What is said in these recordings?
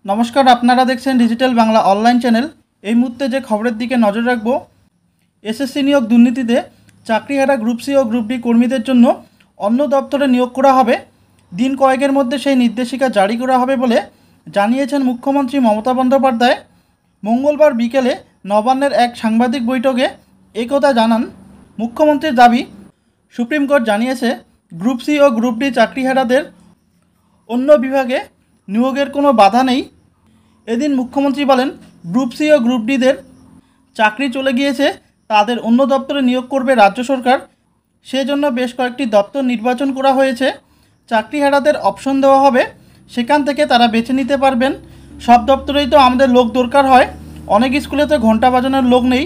नमस्कार, আপনারা দেখছেন ডিজিটাল বাংলা অনলাইন চ্যানেল। এই মুহূর্তে যে খবরের দিকে নজর রাখব, এসএসসি নিয়োগ দুর্নীতিতে চাকরিহারা গ্রুপ সি ও গ্রুপ ডি কর্মীদের জন্য অন্য দপ্তরে নিয়োগ করা হবে। দিন কয়েকের মধ্যে সেই নির্দেশিকা জারি করা হবে বলে জানিয়েছেন মুখ্যমন্ত্রী মমতা বন্দ্যোপাধ্যায়। মঙ্গলবার বিকেলে নবান্নের এক সাংবাদিক বৈঠকে একথা জানান মুখ্যমন্ত্রীর দাবি। সুপ্রিম কোর্ট জানিয়েছে, গ্রুপ সি ও গ্রুপ ডি চাকরিহারাদের অন্য বিভাগে নিয়োগের কোনো বাধা নেই। এদিন মুখ্যমন্ত্রী বলেন, গ্রুপ সি ও গ্রুপ ডিদের চাকরি চলে গিয়েছে, তাদের অন্য দপ্তরে নিয়োগ করবে রাজ্য সরকার। সেজন্য বেশ কয়েকটি দপ্তর নির্বাচন করা হয়েছে। চাকরিহারাদের অপশন দেওয়া হবে, সেখান থেকে তারা বেছে নিতে পারবেন। সব দপ্তরেই তো আমাদের লোক দরকার হয়, অনেক স্কুলে তো ঘন্টা বাজানোর লোক নেই।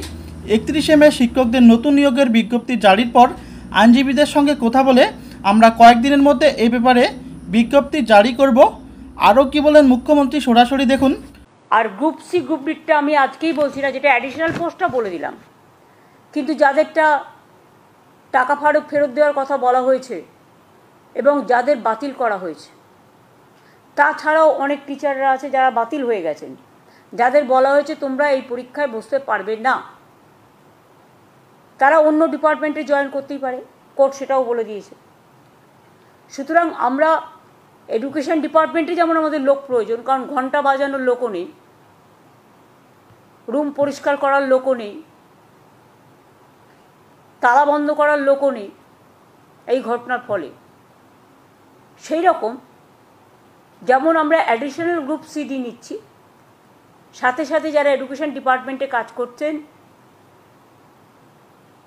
31শে মে শিক্ষকদের নতুন নিয়োগের বিজ্ঞপ্তি জারির পর আইনজীবীদের সঙ্গে কথা বলে আমরা কয়েকদিনের মধ্যে এই ব্যাপারে বিজ্ঞপ্তি জারি করব। আরও কি বলেন মুখ্যমন্ত্রী, সরাসরি দেখুন। আর গ্রুপ সি গ্রুপ ডিটা আমি আজকেই বলছি না, যেটা অ্যাডিশনাল পোস্টটা বলে দিলাম, কিন্তু যাদেরটা টাকা ফেরত দেওয়ার কথা বলা হয়েছে এবং যাদের বাতিল করা হয়েছে, তাছাড়াও অনেক টিচাররা আছে যারা বাতিল হয়ে গেছেন, যাদের বলা হয়েছে তোমরা এই পরীক্ষায় বসতে পারবে না, তারা অন্য ডিপার্টমেন্টে জয়েন করতেই পারে, কোর্ট সেটাও বলে দিয়েছে। সুতরাং আমরা এডুকেশন ডিপার্টমেন্টে যেমন আমাদের লোক প্রয়োজন, কারণ ঘন্টা বাজানোর লোকও নেই, রুম পরিষ্কার করার লোকও নেই, তালা বন্ধ করার লোকও নেই এই ঘটনার ফলে। সেই রকম যেমন আমরা অ্যাডিশনাল গ্রুপ সিডি নিচ্ছি, সাথে সাথে যারা এডুকেশন ডিপার্টমেন্টে কাজ করছেন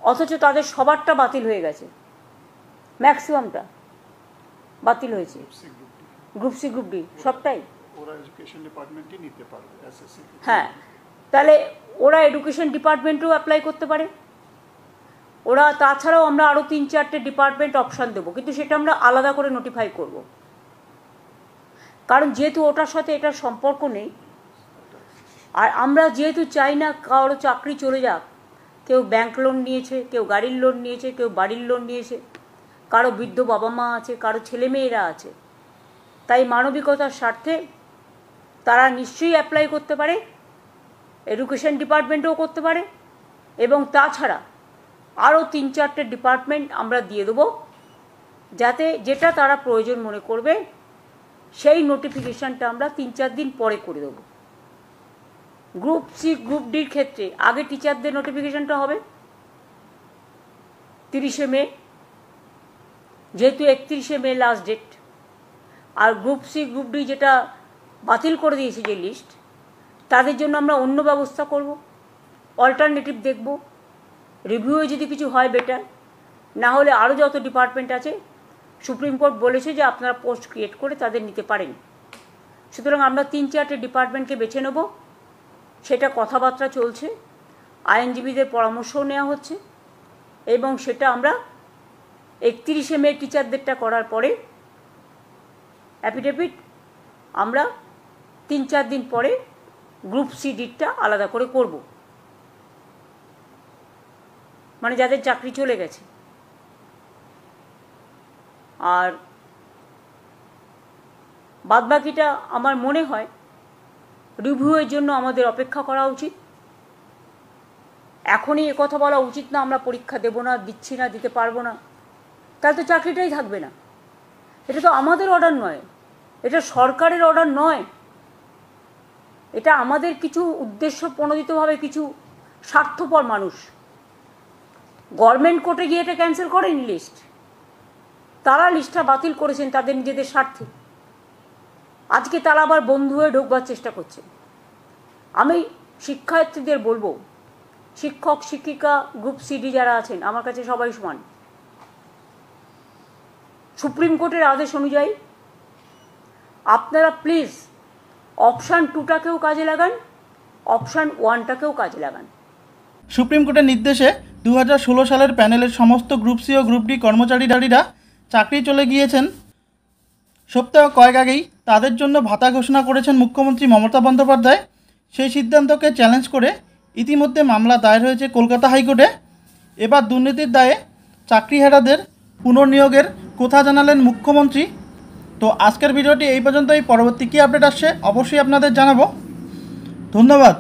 অথচ তাদের সবারটা বাতিল হয়ে গেছে, ম্যাক্সিমামটা বাতিল হয়েছে, গ্রুপ সি গ্রুপ ডি সবটাই ওরা এডুকেশন ডিপার্টমেন্টই নিতে পারবে এসএসসি। হ্যাঁ, তাহলে ওরা এডুকেশন ডিপার্টমেন্টেও অ্যাপ্লাই করতে পারে। ওরা তাছাড়াও আমরা আরও 3-4টে ডিপার্টমেন্ট অপশান দেবো, কিন্তু সেটা আমরা আলাদা করে নোটিফাই করব, কারণ যেহেতু ওটার সাথে এটার সম্পর্ক নেই। আর আমরা যেহেতু চাই না কারো চাকরি চলে যাক, কেউ ব্যাংক লোন নিয়েছে, কেউ গাড়ির লোন নিয়েছে, কেউ বাড়ির লোন নিয়েছে, কারো বৃদ্ধ বাবা মা আছে, কারো ছেলেমেয়েরা আছে, তাই মানবিকতার স্বার্থে তারা নিশ্চয়ই অ্যাপ্লাই করতে পারে, এডুকেশন ডিপার্টমেন্টেও করতে পারে, এবং তাছাড়া আরও 3-4টে ডিপার্টমেন্ট আমরা দিয়ে দেবো, যাতে যেটা তারা প্রয়োজন মনে করবে সেই নোটিফিকেশানটা আমরা 3-4 দিন পরে করে দেবো। গ্রুপ সি গ্রুপ ডির ক্ষেত্রে আগে টিচারদের নোটিফিকেশানটা হবে 30শে মে, যেহেতু 31শে মে লাস্ট ডেট। আর গ্রুপ সি গ্রুপ ডি যেটা বাতিল করে দিয়েছে যে লিস্ট, তাদের জন্য আমরা অন্য ব্যবস্থা করব, অল্টারনেটিভ দেখব, রিভিউয়ে যদি কিছু হয় বেটার, না হলে আরও যত ডিপার্টমেন্ট আছে সুপ্রিম কোর্ট বলেছে যে আপনারা পোস্ট ক্রিয়েট করে তাদের নিতে পারেন। সুতরাং আমরা 3-4টে ডিপার্টমেন্টকে বেছে নেব, সেটা কথাবার্তা চলছে, আইনজীবীদের পরামর্শও নেওয়া হচ্ছে, এবং সেটা আমরা 31শে মে টিচারদেরটা করার পরে অ্যাফিডেভিট আমরা 3-4 দিন পরে গ্রুপ সি ডিটা আলাদা করে করব, মানে যাদের চাকরি চলে গেছে। আর বাদবাকিটা আমার মনে হয় রিভিউয়ের জন্য আমাদের অপেক্ষা করা উচিত। এখনই একথা বলা উচিত না আমরা পরীক্ষা দেব না, দিচ্ছি না, দিতে পারবো না, তাহলে তো চাকরিটাই থাকবে না। এটা তো আমাদের অর্ডার নয়, এটা সরকারের অর্ডার নয়, এটা আমাদের কিছু উদ্দেশ্য প্রণোদিতভাবে কিছু স্বার্থপর মানুষ গভর্নমেন্ট কোর্টে গিয়ে এটা ক্যান্সেল করেনি লিস্ট, তারা লিস্টটা বাতিল করেছেন তাদের নিজেদের স্বার্থে। আজকে তারা আবার বন্ধু হয়ে ঢোকবার চেষ্টা করছে। আমি শিক্ষার্থীদের বলবো, শিক্ষক শিক্ষিকা গ্রুপ সিডি যারা আছেন আমার কাছে সবাই সমান। সুপ্রিম কোর্টের আদেশ অনুযায়ী আপনারা প্লিজ অপশান 2টাকেও কাজে লাগান, অপশান 1টাকেও কাজে লাগান। সুপ্রিম কোর্টের নির্দেশে 2016 সালের প্যানেলের সমস্ত গ্রুপ সি ও গ্রুপ ডি কর্মচারীরা চাকরি চলে গিয়েছেন। সপ্তাহ কয়েক আগেই তাদের জন্য ভাতা ঘোষণা করেছেন মুখ্যমন্ত্রী মমতা বন্দ্যোপাধ্যায়। সেই সিদ্ধান্তকে চ্যালেঞ্জ করে ইতিমধ্যে মামলা দায়ের হয়েছে কলকাতা হাইকোর্টে। এবার দুর্নীতির দায়ে চাকরিহারাদের পুনর্নিয়োগের কথা জানালেন মুখ্যমন্ত্রী। তো আজকের ভিডিওটি এই পর্যন্তই। পরবর্তী কী আপডেট আসছে অবশ্যই আপনাদের জানাবো। ধন্যবাদ।